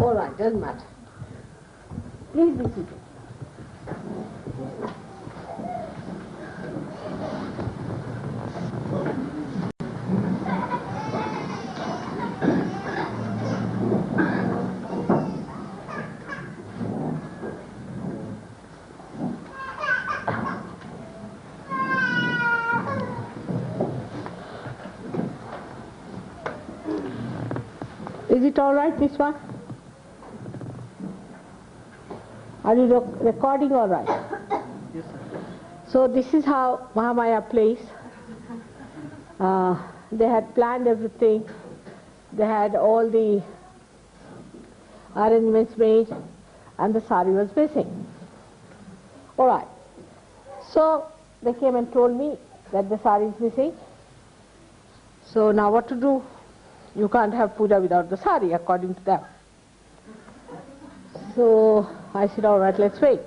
All right, doesn't matter. Please be seated. Is it all right, Miss Wan? Are you recording all right? Yes, sir. So this is how Mahamaya plays. They had planned everything. They had all the arrangements made, and the sari was missing. All right. So they came and told me that the sari is missing. So now what to do? You can't have puja without the sari, according to them. So I said, all right, let's wait.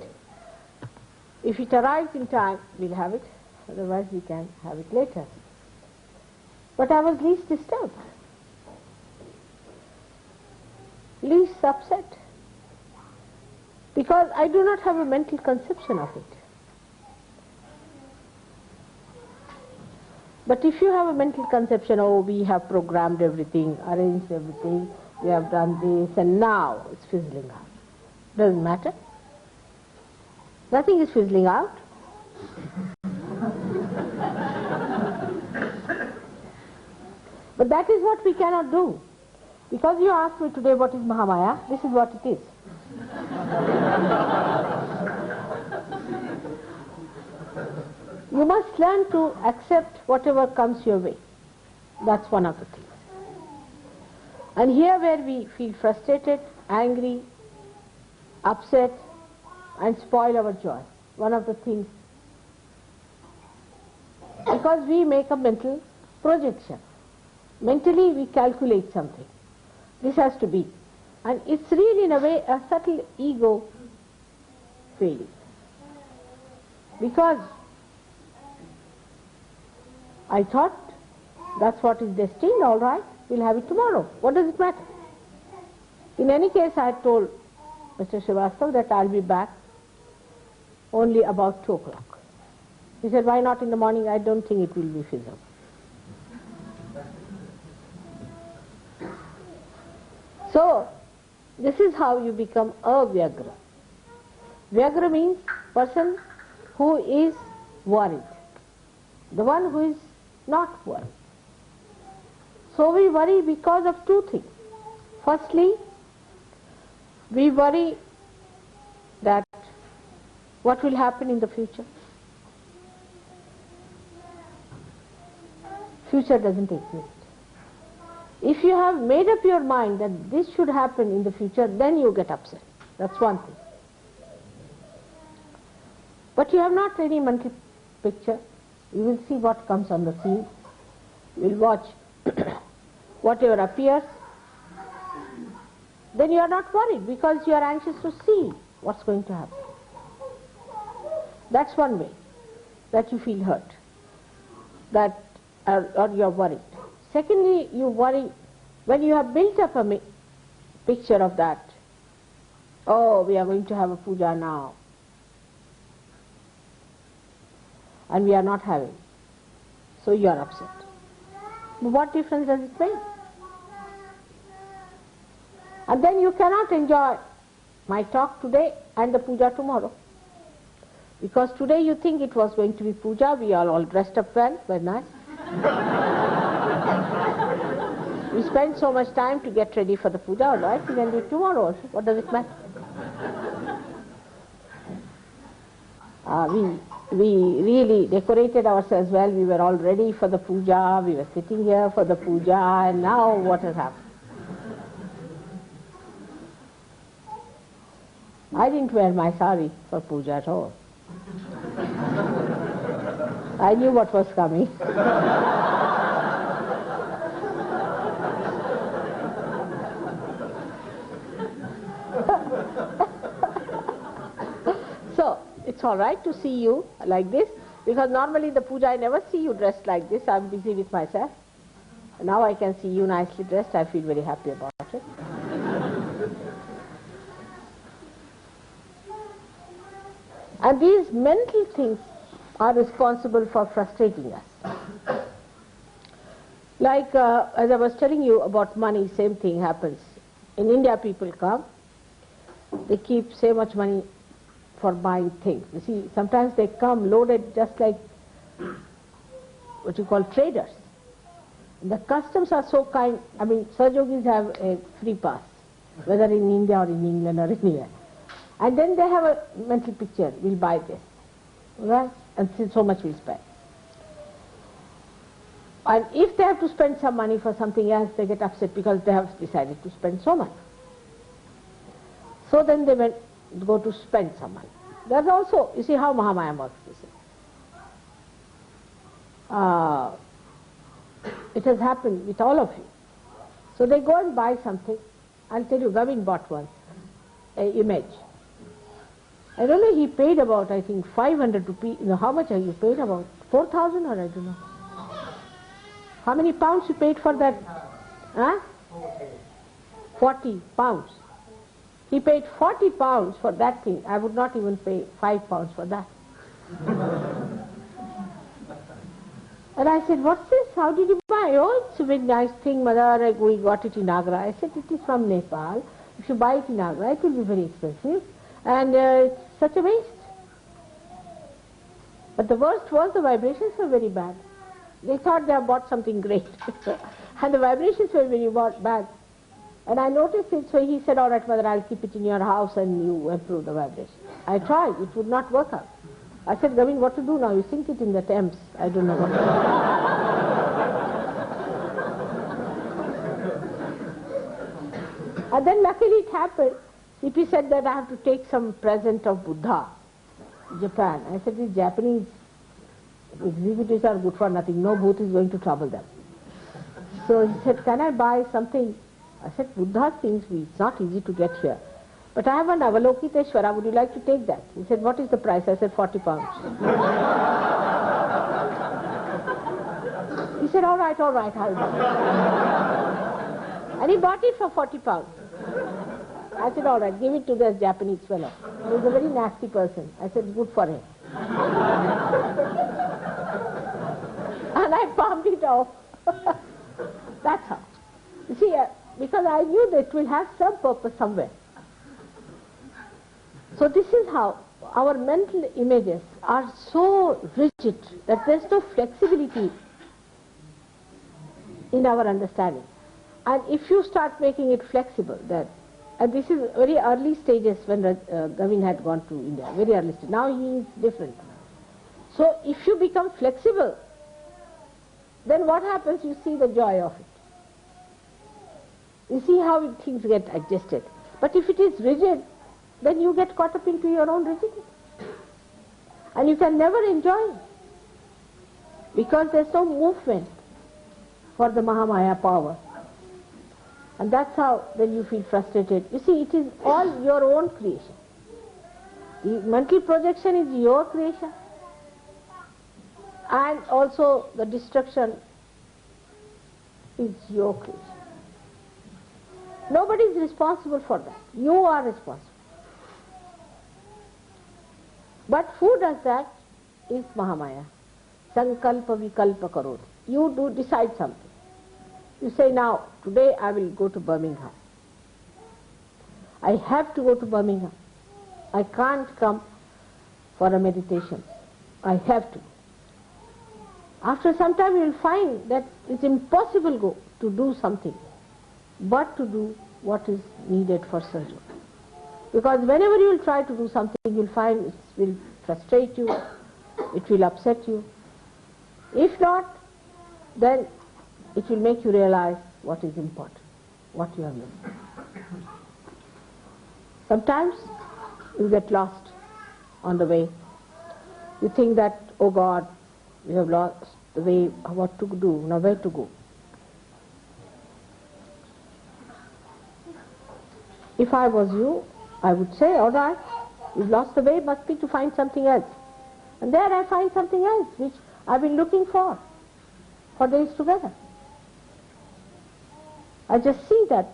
If it arrives in time, we'll have it. Otherwise, we can have it later. But I was least disturbed, least upset, because I do not have a mental conception of it. But if you have a mental conception, oh, we have programmed everything, arranged everything, we have done this, and now it's fizzling out. Doesn't matter. Nothing is fizzling out. But that is what we cannot do. Because you asked me today what is Mahamaya, this is what it is. You must learn to accept whatever comes your way. That's one of the things. And here where we feel frustrated, angry, upset, and spoil our joy, one of the things, because we make a mental projection. Mentally we calculate something. This has to be. And it's really in a way a subtle ego feeling. Because I thought that's what is destined, all right, we'll have it tomorrow. What does it matter? In any case, I had told Mr. Srivastav that I'll be back only about 2 o'clock. He said, why not in the morning? I don't think it will be feasible. So, this is how you become a Vyagra. Vyagra means person who is worried. The one who is not worried. So we worry because of 2 things. Firstly, we worry that what will happen in the future. Future doesn't exist. If you have made up your mind that this should happen in the future, then you get upset. That's one thing. But you have not any mental picture. You will see what comes on the scene. You will watch whatever appears. Then you are not worried because you are anxious to see what's going to happen. That's one way that you feel hurt, that or you are worried. Secondly, you worry when you have built up a picture of that. Oh, we are going to have a puja now, and we are not having. So you are upset. But what difference does it make? And then you cannot enjoy my talk today and the puja tomorrow. Because today you think it was going to be puja, we are all dressed up well, very nice. We spend so much time to get ready for the puja, all right, we can do it tomorrow also. What does it matter? We really decorated ourselves well. We were all ready for the puja. We were sitting here for the puja, and now what has happened? I didn't wear my sari for puja at all. I knew what was coming. it's all right to see you like this, because normally in the puja I never see you dressed like this. I'm busy with myself. Now I can see you nicely dressed. I feel very happy about it. And these mental things are responsible for frustrating us. Like as I was telling you about money, same thing happens. In India people come, they keep so much money for buying things. You see, sometimes they come loaded just like what you call traders. The customs are so kind. I mean, Sahajogis have a free pass, whether in India or in England or anywhere. And then they have a mental picture, we'll buy this, right? And so much we'll spend. And if they have to spend some money for something else, they get upset because they have decided to spend so much. So then they go to spend some money. There's also, you see how Mahamaya works, you see. It has happened with all of you. So they go and buy something. I'll tell you, Gavin bought one, an image. I don't know, he paid about, I think, 500 rupees. You know, how much have you paid? About 4,000 or I don't know. How many pounds you paid for that? Huh? 40 pounds. He paid 40 pounds for that thing. I would not even pay 5 pounds for that. And I said, what's this? How did you buy? Oh, it's a very nice thing, Mother. We got it in Agra. I said, it is from Nepal. If you buy it in Agra, it will be very expensive. And it's such a waste. But the worst was the vibrations were very bad. They thought they have bought something great. And the vibrations were very bad. And I noticed it, so he said, all right, Mother, I'll keep it in your house and you improve the vibration. I tried, it would not work out. I said, Gavin, what to do now? You sink it in the Thames. I don't know what to do. And then luckily it happened. CP said that I have to take some present of Buddha, Japan. I said, these Japanese exhibitors are good for nothing. No booth is going to trouble them. So he said, can I buy something? I said, Buddha things, it's not easy to get here. But I have an Avalokiteshvara, would you like to take that? He said, what is the price? I said, 40 pounds. He said, all right, I'll buy it. And he bought it for 40 pounds. I said, all right, give it to this Japanese fellow. He's a very nasty person. I said, good for him. And I palmed it off. That's how. You see, because I knew that it will have some purpose somewhere. So this is how our mental images are so rigid that there's no flexibility in our understanding. And if you start making it flexible, that, and this is very early stages when Gavin had gone to India, very early stage. Now he is different. So if you become flexible, then what happens? You see the joy of it. You see how things get adjusted. But if it is rigid, then you get caught up into your own rigidity. And you can never enjoy it. Because there's no movement for the Mahamaya power. And that's how then you feel frustrated. You see, it is all your own creation. The mental projection is your creation. And also the destruction is your creation. Nobody is responsible for that. You are responsible. But who does that is Mahamaya. Sankalpa vikalpa karod. You do decide something. You say, now, today I will go to Birmingham. I have to go to Birmingham. I can't come for a meditation. I have to. After some time you will find that it's impossible to do something, but to do what is needed for surgery. Because whenever you will try to do something, you will find it will frustrate you, it will upset you. If not, then it will make you realize what is important, what you have missed. Sometimes you get lost on the way. You think that, oh God, we have lost the way, what to do, now where to go. If I was you, I would say, all right, You've lost the way, must be to find something else. And there I find something else which I've been looking for days together. I just see that.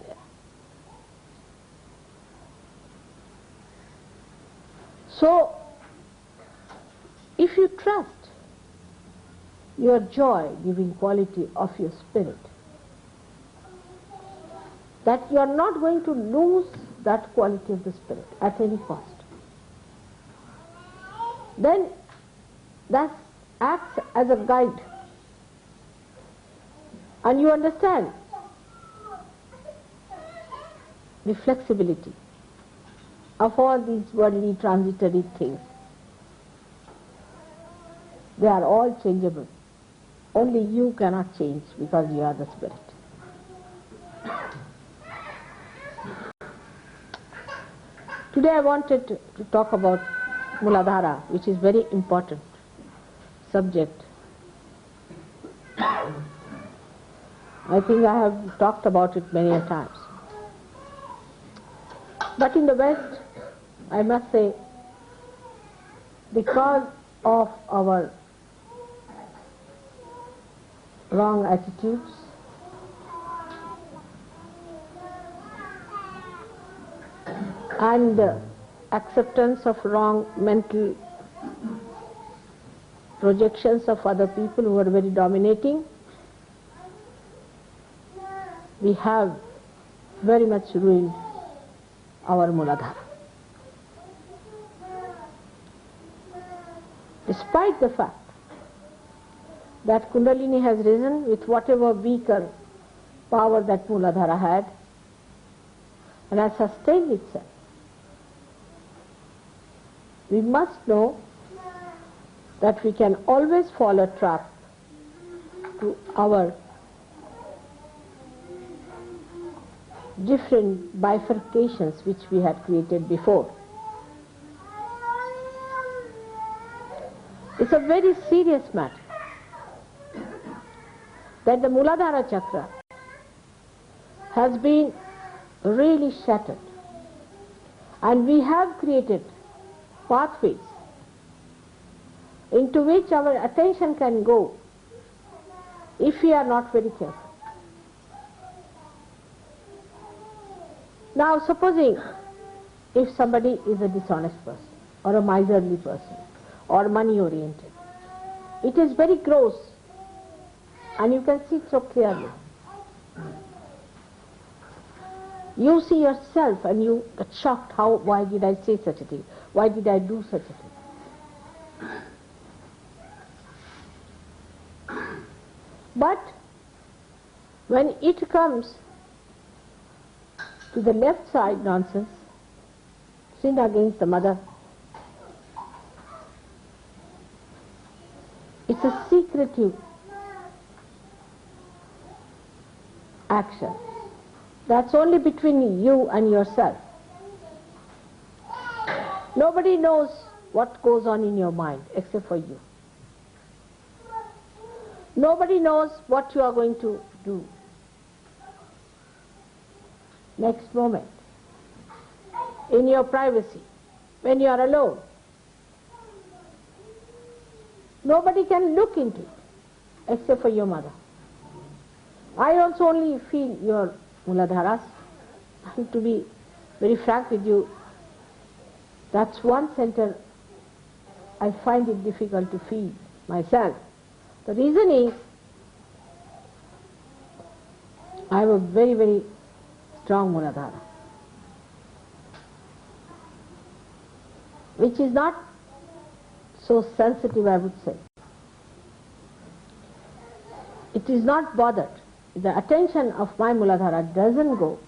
So, if you trust your joy-giving quality of your spirit, that you are not going to lose that quality of the spirit at any cost, then that acts as a guide. And you understand the flexibility of all these worldly transitory things. They are all changeable. Only you cannot change because you are the spirit. Today I wanted to talk about Mooladhara, which is very important subject. I think I have talked about it many times. But in the West, I must say, because of our wrong attitudes, and acceptance of wrong mental projections of other people who are very dominating, we have very much ruined our Mooladhara. Despite the fact that Kundalini has risen with whatever weaker power that Mooladhara had and has sustained itself, we must know that we can always fall a trap to our different bifurcations which we had created before. It's a very serious matter that the Mooladhara Chakra has been really shattered, and we have created pathways into which our attention can go if we are not very careful. Now supposing if somebody is a dishonest person or a miserly person or money oriented, it is very gross and you can see it so clearly. You see yourself and you get shocked, why did I say such a thing? Why did I do such a thing? But when it comes to the left side nonsense, sin against the mother, it's a secretive action. That's only between you and yourself. Nobody knows what goes on in your mind except for you. Nobody knows what you are going to do next moment, in your privacy, when you are alone. Nobody can look into it except for your mother. I also only feel your Mooladharas. To be very frank with you, that's one center I find it difficult to feel myself. The reason is, I have a very, very strong Mooladhara, which is not so sensitive, I would say. It is not bothered. The attention of my Mooladhara doesn't go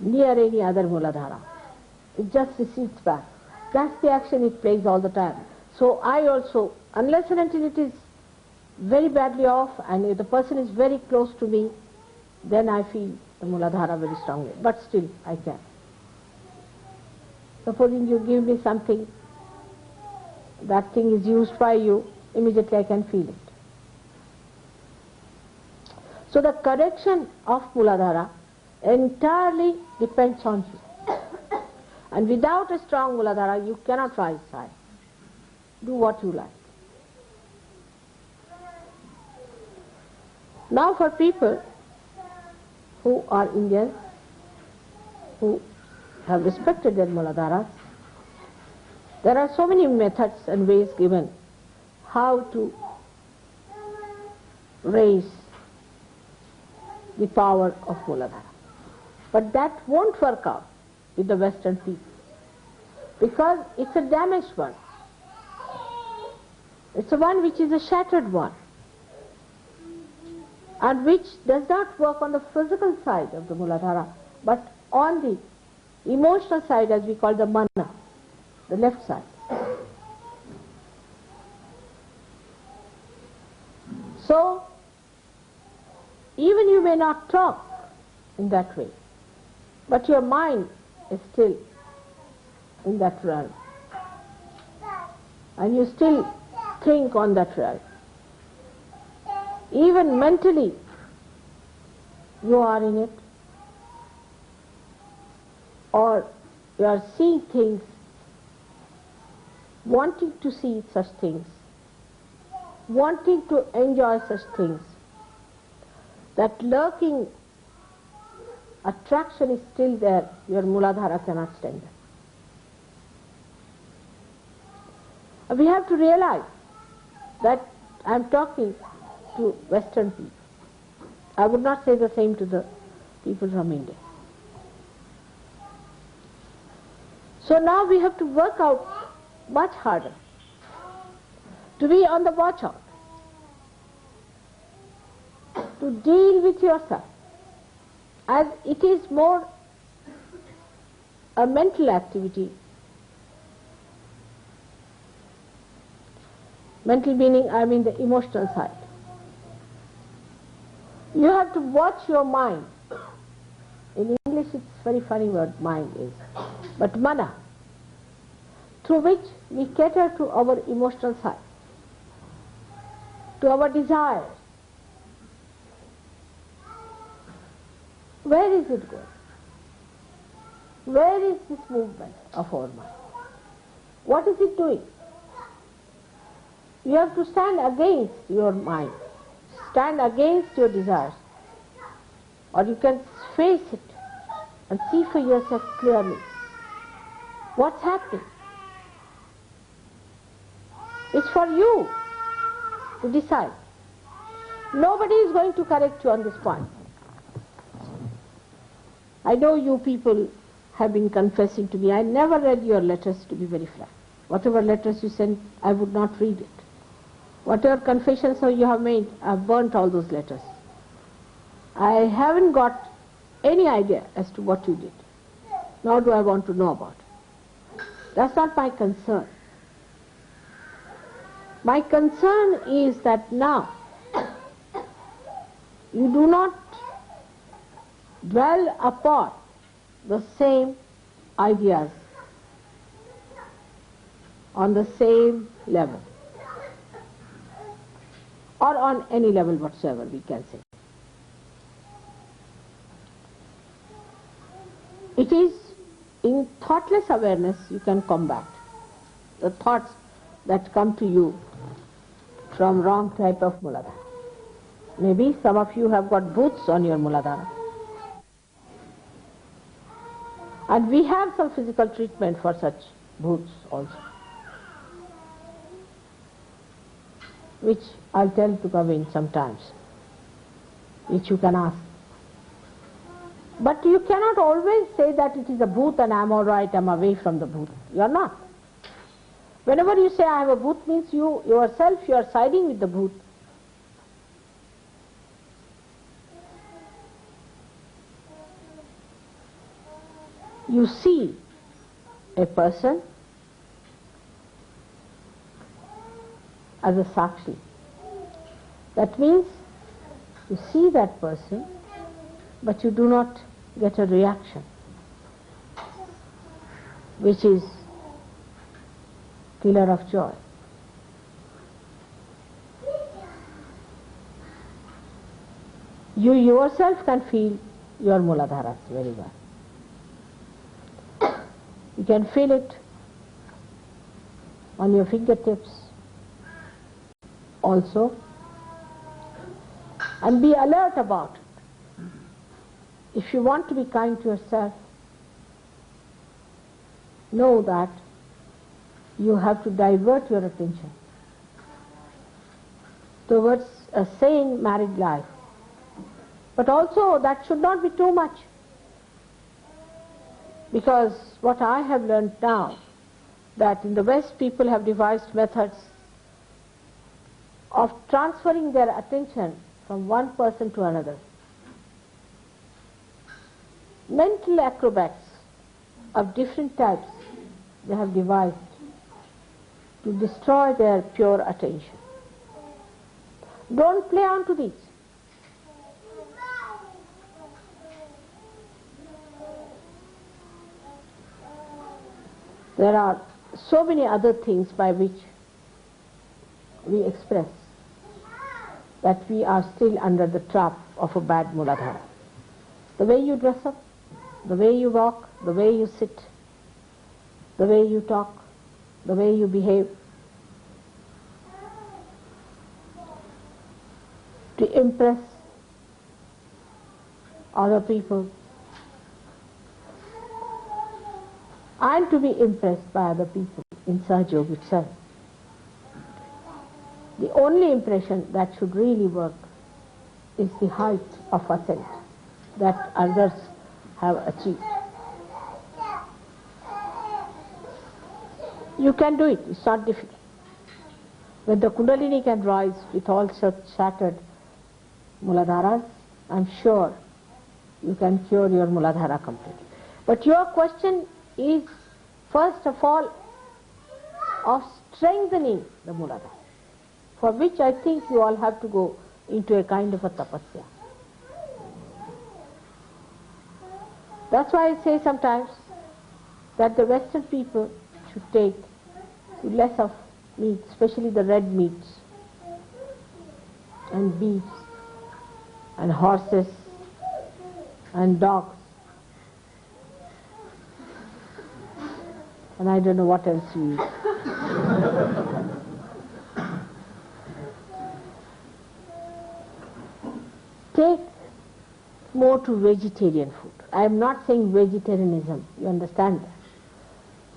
near any other Mooladhara. It just recedes back. That's the action it plays all the time. So I also, unless and until it is very badly off and if the person is very close to me, then I feel the Mooladhara very strongly. But still, I can. Supposing you give me something, that thing is used by you, immediately I can feel it. So the correction of Mooladhara entirely depends on you. And without a strong Mooladhara, you cannot rise high. Do what you like. Now for people who are Indians, who have respected their Mooladharas, there are so many methods and ways given how to raise the power of Mooladhara. But that won't work out with the Western people, because it's a damaged one. It's a one which is a shattered one, and which does not work on the physical side of the Mooladhara, but on the emotional side, as we call the mana, the left side. So, even you may not talk in that way, but your mind is still in that realm, and you still think on that realm. Even mentally, you are in it, or you are seeing things, wanting to see such things, wanting to enjoy such things. That lurking attraction is still there, your Mooladhara cannot stand it. We have to realize that I am talking to Western people. I would not say the same to the people from India. So now we have to work out much harder, to be on the watch out, to deal with yourself, as it is more a mental activity. Mental meaning, I mean the emotional side. You have to watch your mind. In English it's a very funny word, mind is. But mana, through which we cater to our emotional side, to our desires. Where is it going? Where is this movement of our mind? What is it doing? You have to stand against your mind, stand against your desires, or you can face it and see for yourself clearly what's happening. It's for you to decide. Nobody is going to correct you on this point. I know you people have been confessing to me. I never read your letters, to be very frank. Whatever letters you sent, I would not read it. Whatever confessions you have made, I've burnt all those letters. I haven't got any idea as to what you did, nor do I want to know about it. That's not my concern. My concern is that now you do not dwell upon the same ideas on the same level, or on any level whatsoever, we can say. It is in thoughtless awareness you can combat the thoughts that come to you from wrong type of Mooladhara. Maybe some of you have got booths on your Mooladhara. And we have some physical treatment for such booths also, which I'll tell to come in sometimes, which you can ask. But you cannot always say that it is a booth and I'm all right, I'm away from the booth. You are not. Whenever you say I have a booth, means you yourself, you are siding with the booth. You see a person as a sakshi. That means you see that person, but you do not get a reaction, which is killer of joy. You yourself can feel your Mooladharas very well. You can feel it on your fingertips also, and be alert about it. If you want to be kind to yourself, know that you have to divert your attention towards a sane married life. But also that should not be too much, because what I have learned now, that in the West people have devised methods of transferring their attention from one person to another. Mental acrobats of different types they have devised to destroy their pure attention. Don't play on to these. There are so many other things by which we express that we are still under the trap of a bad Mooladhara. The way you dress up, the way you walk, the way you sit, the way you talk, the way you behave, to impress other people and to be impressed by other people in Sahaja itself. The only impression that should really work is the height of ascent that others have achieved. You can do it, it's not difficult. When the Kundalini can rise with all such shattered Mooladharas, I'm sure you can cure your Mooladhara completely. But your question is, first of all, of strengthening the Mooladhara, for which I think you all have to go into a kind of a tapasya. That's why I say sometimes that the Western people should take less of meat, especially the red meats, and beef, and horses, and dogs, and I don't know what else you eat. Take more to vegetarian food. I am not saying vegetarianism, you understand that.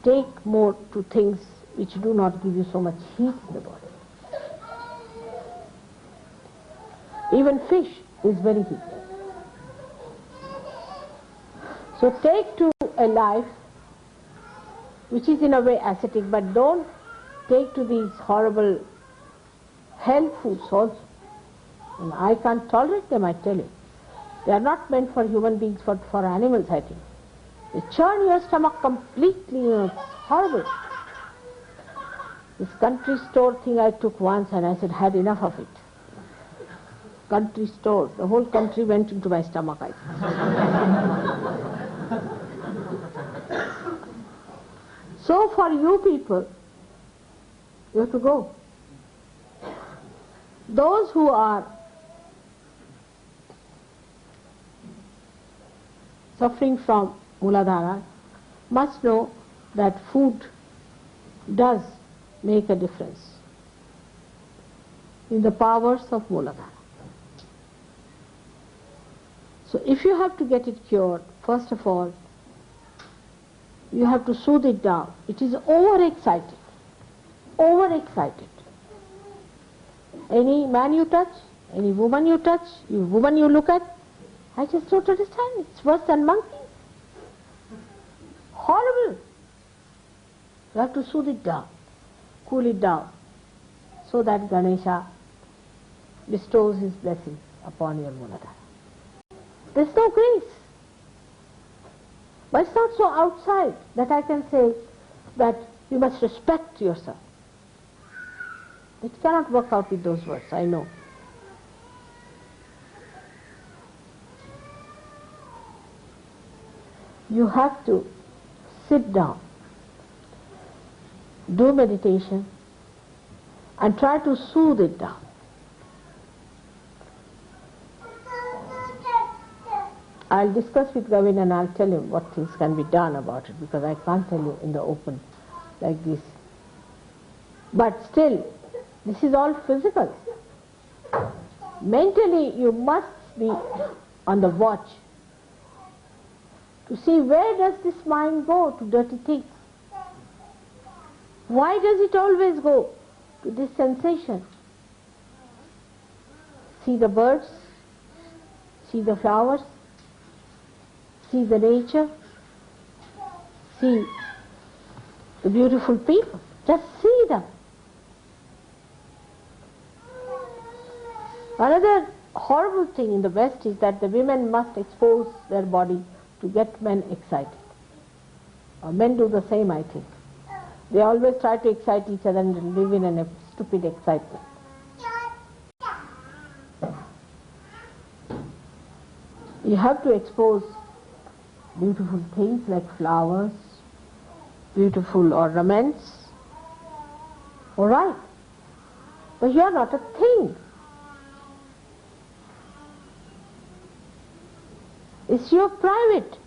Take more to things which do not give you so much heat in the body. Even fish is very heated. So take to a life which is in a way ascetic, but don't take to these horrible hell foods also. And I can't tolerate them, I tell you. They are not meant for human beings, for animals, I think. They churn your stomach completely, it's horrible. This country store thing I took once and I said, had enough of it. Country store, the whole country went into my stomach, I think. So for you people, you have to go. Those who are suffering from Mooladhara must know that food does make a difference in the powers of Mooladhara. So if you have to get it cured, first of all, you have to soothe it down. It is overexcited. Overexcited. Any man you touch, any woman you touch, woman you look at, I just don't understand. It's worse than monkeys. Horrible. You have to soothe it down, cool it down, so that Ganesha bestows his blessings upon your Mooladhara. There's no grace. But it's not so outside that I can say that you must respect yourself. It cannot work out with those words, I know. You have to sit down, do meditation, and try to soothe it down. I'll discuss with Gavin and I'll tell him what things can be done about it, because I can't tell you in the open like this. But still, this is all physical. Mentally, you must be on the watch to see where does this mind go to dirty things. Why does it always go to this sensation? See the birds, see the flowers, see the nature, see the beautiful people. Just see them. Another horrible thing in the West is that the women must expose their body to get men excited. Men do the same, I think. They always try to excite each other and live in a stupid excitement. You have to expose beautiful things like flowers, beautiful ornaments. All right. But you are not a thing. It's your private.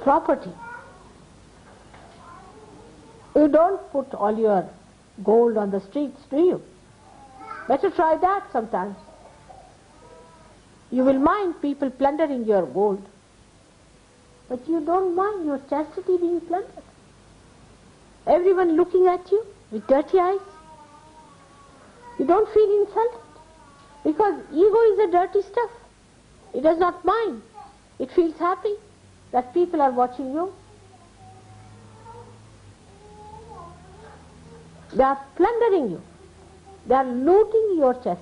Property. You don't put all your gold on the streets, do you? Better try that sometimes. You will mind people plundering your gold, but you don't mind your chastity being plundered. Everyone looking at you with dirty eyes. You don't feel insulted, because ego is a dirty stuff. It does not mind. It feels happy that people are watching you. They are plundering you. They are looting your chastity.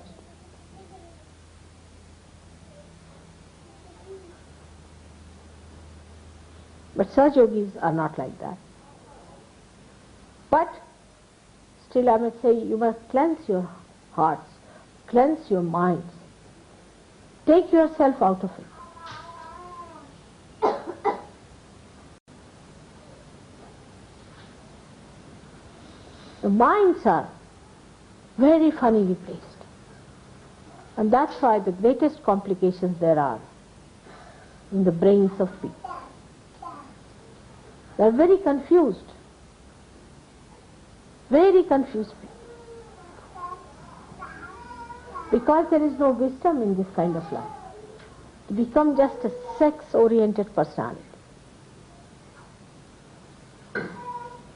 But Sahaja yogis are not like that. But still I must say, you must cleanse your hearts, cleanse your minds. Take yourself out of it. The minds are very funnily placed. And that's why the greatest complications there are in the brains of people. They are very confused. Very confused people. Because there is no wisdom in this kind of life. To become just a sex-oriented personality.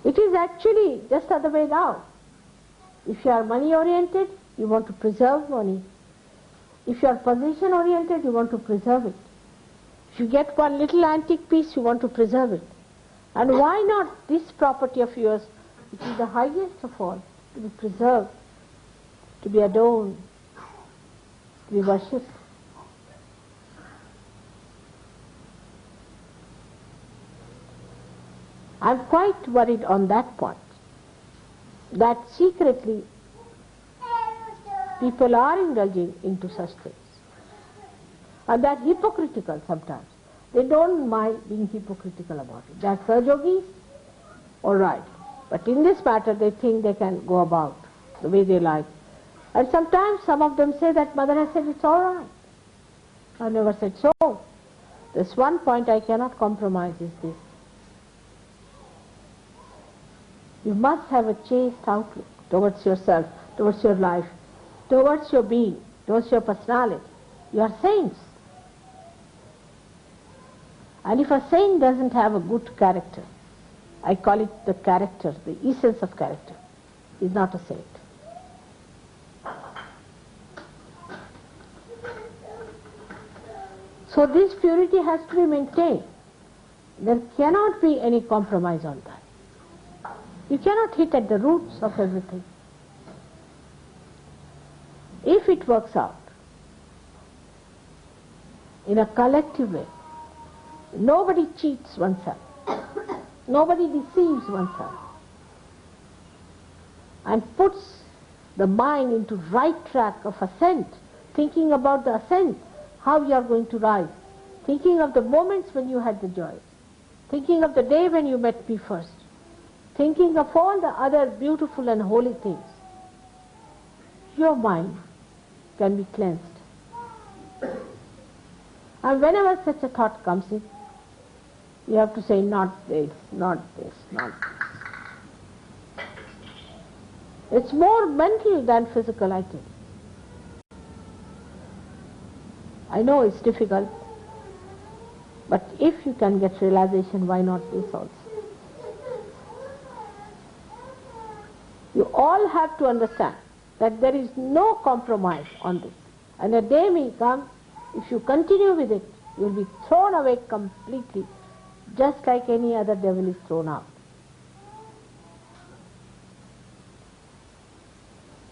It is actually just the other way down. If you are money-oriented, you want to preserve money. If you are position-oriented, you want to preserve it. If you get one little antique piece, you want to preserve it. And why not this property of yours, which is the highest of all, to be preserved, to be adorned, to be worshipped? I'm quite worried on that point, that secretly people are indulging into such things. And they're hypocritical sometimes. They don't mind being hypocritical about it. They're Sahaja yogis, all right. But in this matter, they think they can go about the way they like. And sometimes some of them say that Mother has said it's all right. I never said so. There's one point I cannot compromise is this. You must have a chaste outlook towards yourself, towards your life, towards your being, towards your personality. You are saints. And if a saint doesn't have a good character, I call it the character, the essence of character, is not a saint. So this purity has to be maintained. There cannot be any compromise on that. You cannot hit at the roots of everything. If it works out in a collective way, nobody cheats oneself, nobody deceives oneself, and puts the mind into right track of ascent, thinking about the ascent, how you are going to rise, thinking of the moments when you had the joy, thinking of the day when you met me first, thinking of all the other beautiful and holy things. Your mind can be cleansed. And whenever such a thought comes in, you have to say, not this, not this, not this. It's more mental than physical, I think. I know it's difficult, but if you can get realization, why not this also? You all have to understand that there is no compromise on this. And a day may come, if you continue with it, you will be thrown away completely, just like any other devil is thrown out.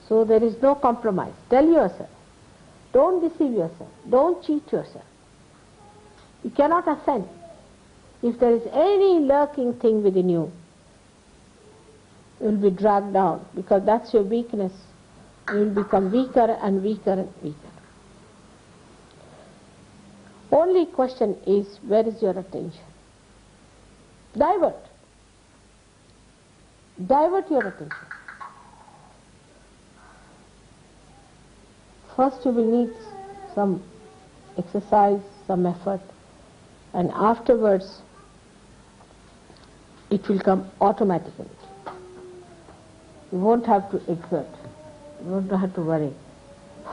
So there is no compromise. Tell yourself, don't deceive yourself, don't cheat yourself. You cannot ascend if there is any lurking thing within you. You will be dragged down, because that's your weakness. You will become weaker and weaker and weaker. Only question is, where is your attention? Divert. Divert your attention. First you will need some exercise, some effort, and afterwards it will come automatically. You won't have to exert. You won't have to worry.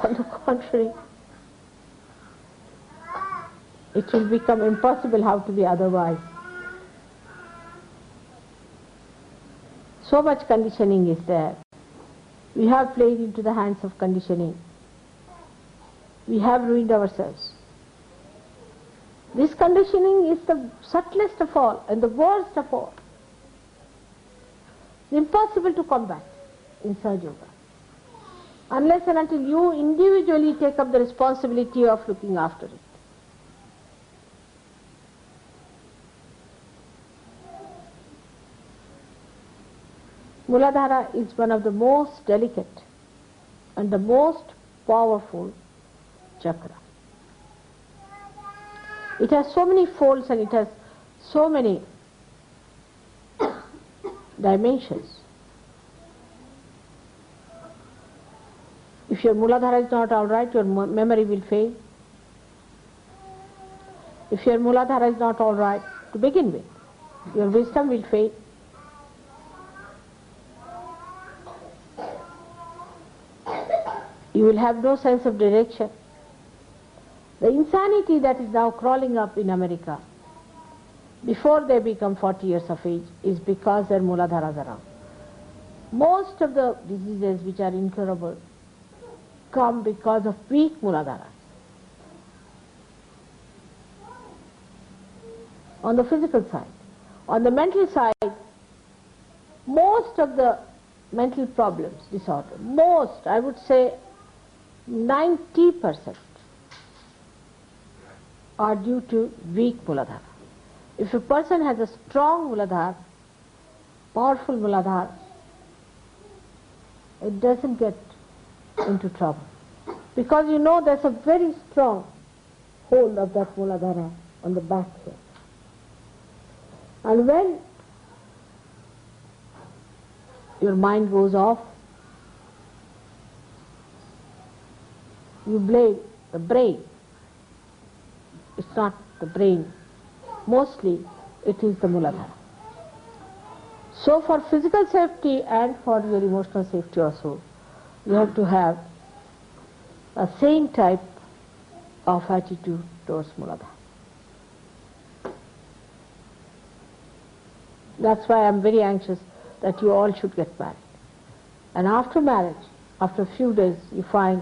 On the contrary, it will become impossible how to be otherwise. So much conditioning is there. We have played into the hands of conditioning. We have ruined ourselves. This conditioning is the subtlest of all and the worst of all. It's impossible to combat in Sahaja Yoga, unless and until you individually take up the responsibility of looking after it. Mooladhara is one of the most delicate and the most powerful chakra. It has so many folds and it has so many dimensions. If your Mooladhara is not all right, your memory will fail. If your Mooladhara is not all right to begin with, your wisdom will fail. You will have no sense of direction. The insanity that is now crawling up in America before they become 40 years of age is because their Mooladharas are around. Most of the diseases which are incurable come because of weak Mooladharas. On the physical side. On the mental side, most of the mental problems, disorder, most, I would say 90% are due to weak Mooladhara. If a person has a strong Mooladhara, powerful Mooladhara, it doesn't get into trouble. Because you know there's a very strong hold of that Mooladhara on the back here. And when your mind goes off, you blame the brain. It's not the brain. Mostly it is the Mooladhara. So for physical safety and for your emotional safety also, you have to have a same type of attitude towards Mooladhara. That's why I'm very anxious that you all should get married. And after marriage, after a few days, you find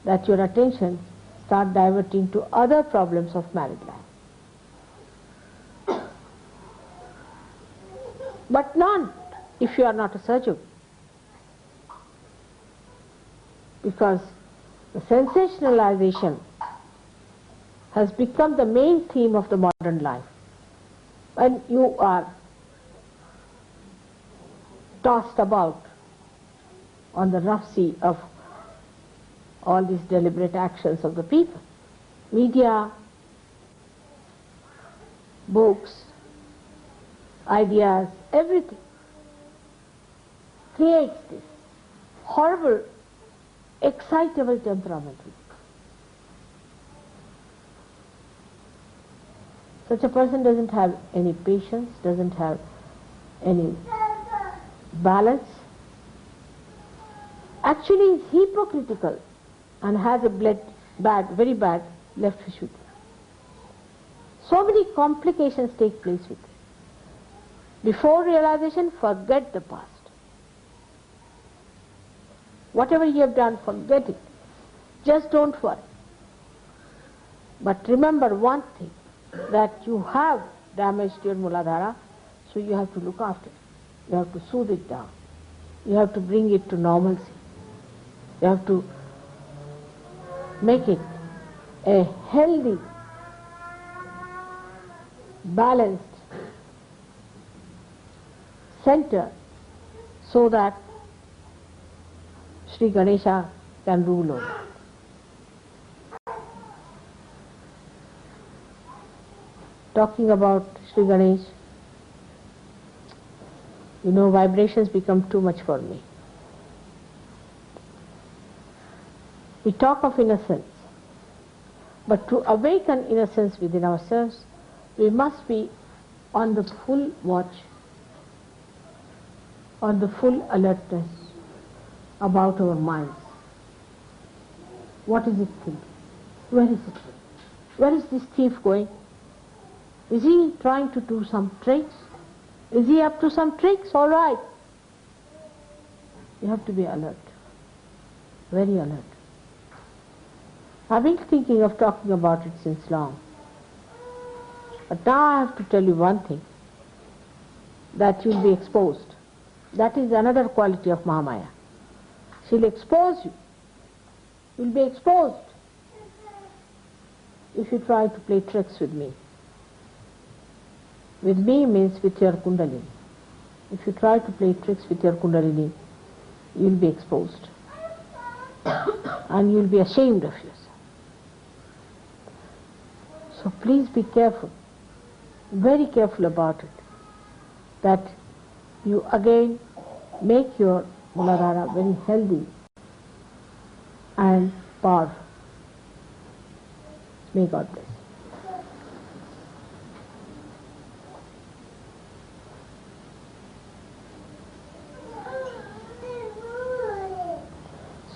that your attention start diverting to other problems of married life. But not if you are not a surgeon. Because the sensationalization has become the main theme of the modern life. When you are tossed about on the rough sea of all these deliberate actions of the people. Media, books, ideas, everything creates this horrible excitable temperament. Such a person doesn't have any patience, doesn't have any balance. Actually is hypocritical and has a very bad left Vishuddhi. So many complications take place with it. Before realization, forget the past. Whatever you have done, forget it. Just don't worry. But remember one thing, that you have damaged your Mooladhara, so you have to look after it. You have to soothe it down. You have to bring it to normalcy. You have to make it a healthy, balanced center so that Sri Ganesha can rule over it. Talking about Sri Ganesh, vibrations become too much for me. We talk of innocence, but to awaken innocence within ourselves, we must be on the full watch, on the full alertness about our minds. What is it thinking? Where is it going? Where is this thief going? Is he trying to do some tricks? Is he up to some tricks? All right. You have to be alert, very alert. I've been thinking of talking about it since long. But now I have to tell you one thing, that you'll be exposed. That is another quality of Mahamaya. She'll expose you. You'll be exposed if you try to play tricks with me. With me means with your Kundalini. If you try to play tricks with your Kundalini, you'll be exposed. And you'll be ashamed of yourself. So please be careful, very careful about it, that you again make your Mooladhara very healthy and powerful. May God bless.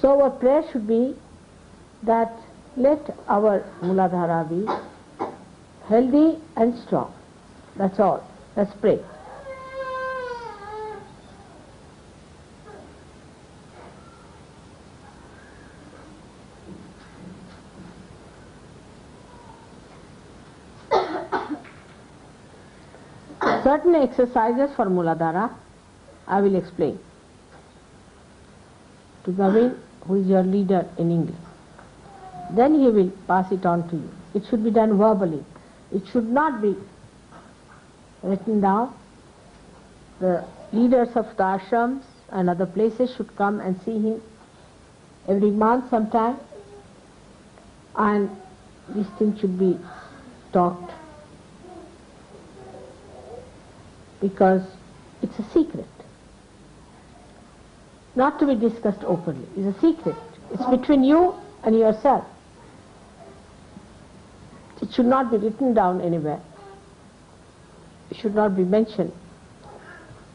So our prayer should be that let our Mooladhara be healthy and strong. That's all. Let's pray. Certain exercises for Mooladhara I will explain to Gavin, who is your leader in English. Then he will pass it on to you. It should be done verbally. It should not be written down. The leaders of the ashrams and other places should come and see him every month sometime, and these things should be talked, because it's a secret, not to be discussed openly. It's a secret. It's between you and yourself. It should not be written down anywhere. It should not be mentioned,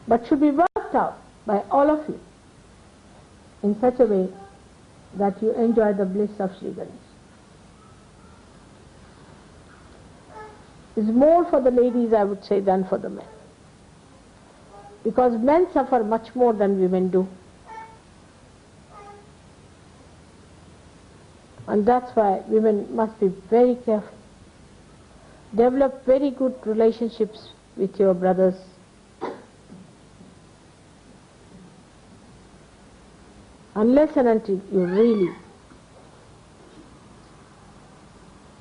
but should be worked out by all of you in such a way that you enjoy the bliss of Sri Ganesh. It's more for the ladies, I would say, than for the men, because men suffer much more than women do. And that's why women must be very careful. Develop very good relationships with your brothers. Unless and until you really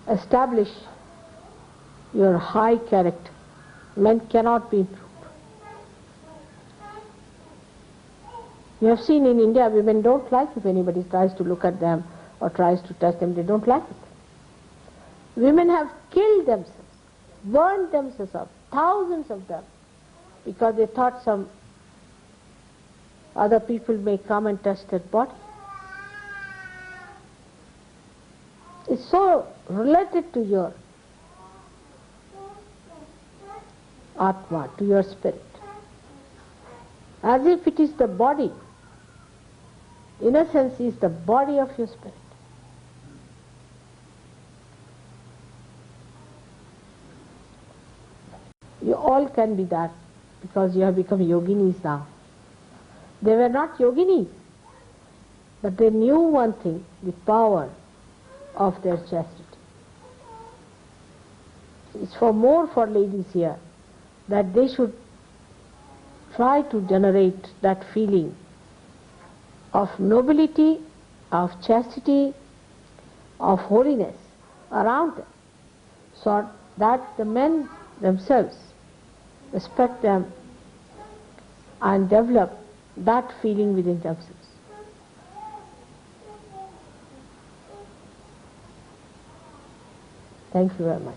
establish your high character, men cannot be improved. You have seen in India, women don't like if anybody tries to look at them or tries to touch them. They don't like it. Women have killed themselves, burned themselves up, thousands of them, because they thought some other people may come and touch their body. is so related to your Atma, to your spirit, as if it is the body. Innocence is the body of your spirit. You all can be that because you have become yoginis now. They were not yoginis, but they knew one thing, the power of their chastity. It's more for ladies here that they should try to generate that feeling of nobility, of chastity, of holiness around them, so that the men themselves respect them and develop that feeling within themselves. Thank you very much.